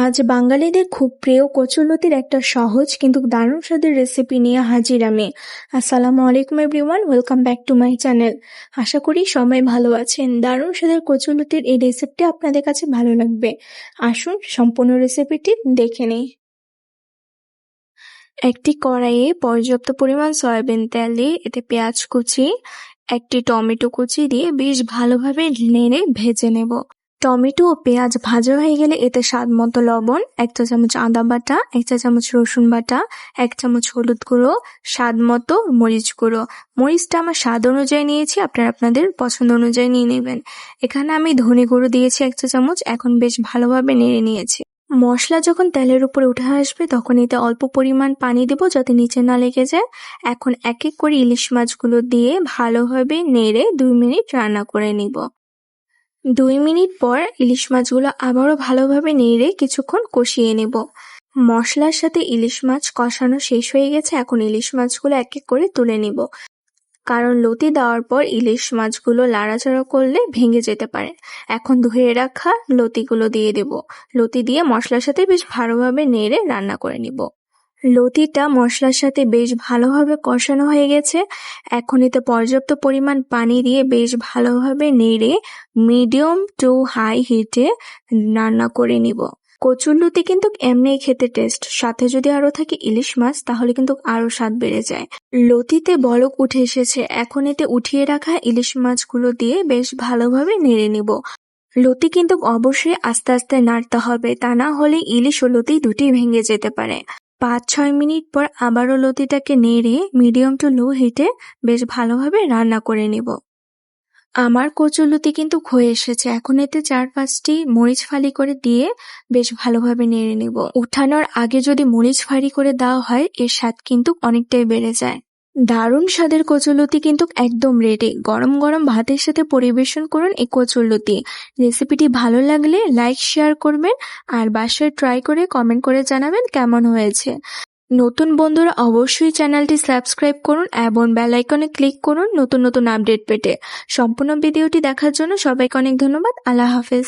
আজ বাঙালিদের খুব প্রিয় কচুলতির একটা সহজ কিন্তু দারুণ স্বাদের রেসিপি নিয়ে হাজির আমি। আসসালামু আলাইকুম everyone, welcome back to my channel. আশা করি সবাই ভালো আছেন। দারুণ স্বাদের কচুলতির এই রেসিপিটি আপনাদের কাছে ভালো লাগবে। আসুন সম্পূর্ণ রেসিপিটি দেখে নিই। একটি কড়াইয়ে পর্যাপ্ত পরিমাণ সয়াবিন তেল দিয়ে এতে পেঁয়াজ কুচি, একটি টমেটো কুচি দিয়ে বেশ ভালোভাবে নেড়ে ভেজে নেব। টমেটো ও পেঁয়াজ ভাজা হয়ে গেলে এতে স্বাদ মতো লবণ, 1 চা চামচ আদা বাটা, 1 চা চামচ রসুন বাটা, 1 চামচ হলুদ গুঁড়ো, স্বাদ মতো মরিচ গুঁড়ো। মরিচটা আমার স্বাদ অনুযায়ী নিয়েছি, আপনারা আপনাদের পছন্দ অনুযায়ী নিয়ে নেবেন। এখানে আমি ধনে গুঁড়ো দিয়েছি 1 চা চামচ। এখন বেশ ভালোভাবে নেড়ে নিয়েছি। মশলা যখন তেলের উপরে উঠে আসবে তখন এতে অল্প পরিমাণ পানি দেব যাতে নিচে না লেগে যায়। এখন এক এক করে ইলিশ মাছগুলো দিয়ে ভালোভাবে নেড়ে 2 মিনিট রান্না করে নিব। 2 মিনিট পর ইলিশ মাছগুলো আবারও ভালোভাবে নেড়ে কিছুক্ষণ কষিয়ে নেব। মশলার সাথে ইলিশ মাছ কষানো শেষ হয়ে গেছে। এখন ইলিশ মাছগুলো এক এক করে তুলে নিব, কারণ লতি দেওয়ার পর ইলিশ মাছগুলো লাড়াচাড়া করলে ভেঙে যেতে পারে। এখন ধুয়ে রাখা লতিগুলো দিয়ে দেব। লতি দিয়ে মশলার সাথে বেশ ভালোভাবে নেড়ে রান্না করে নিব। লতিটা মশলার সাথে বেশ ভালোভাবে কষানো হয়ে গেছে। এখন এতে পর্যাপ্ত পরিমাণ পানি দিয়ে বেশ ভালোভাবে নেড়ে মিডিয়াম টু হাই হিটে রান্না করে নিব। কচুরলতি কিন্তু এমনিই খেতে টেস্ট, সাথে যদি আরো থাকে ইলিশ মাছ তাহলে কিন্তু আরো স্বাদ বেড়ে যায়। লতিতে বলক উঠে এসেছে। এখন এতে উঠিয়ে রাখা ইলিশ মাছগুলো দিয়ে বেশ ভালোভাবে নেড়ে নিব। লতি কিন্তু অবশ্যই আস্তে আস্তে নাড়তে হবে, তা না হলে ইলিশ ও লতি দুটি ভেঙে যেতে পারে। 5-6 মিনিট পর আবারও লতিটাকে নেড়ে মিডিয়াম টু লো হিটে বেশ ভালোভাবে রান্না করে নিব। আমার কচুলতি কিন্তু হয়ে এসেছে। এখন এতে 4-5টি মরিচ ফালি করে দিয়ে বেশ ভালোভাবে নেড়ে নিব। উঠানোর আগে যদি মরিচ ফালি করে দেওয়া হয় এর স্বাদ কিন্তু অনেকটাই বেড়ে যায়। দারুণ স্বাদের কচুলতি কিন্তু একদম রেডি। গরম গরম ভাতের সাথে পরিবেশন করুন এই কচুলতি। রেসিপিটি ভালো লাগলে লাইক শেয়ার করবেন আর বাসায় ট্রাই করে কমেন্ট করে জানাবেন কেমন হয়েছে। নতুন বন্ধুরা অবশ্যই চ্যানেলটি সাবস্ক্রাইব করুন এবং বেল আইকনে ক্লিক করুন নতুন নতুন আপডেট পেতে। সম্পূর্ণ ভিডিওটি দেখার জন্য সবাইকে অনেক ধন্যবাদ। আল্লাহ হাফেজ।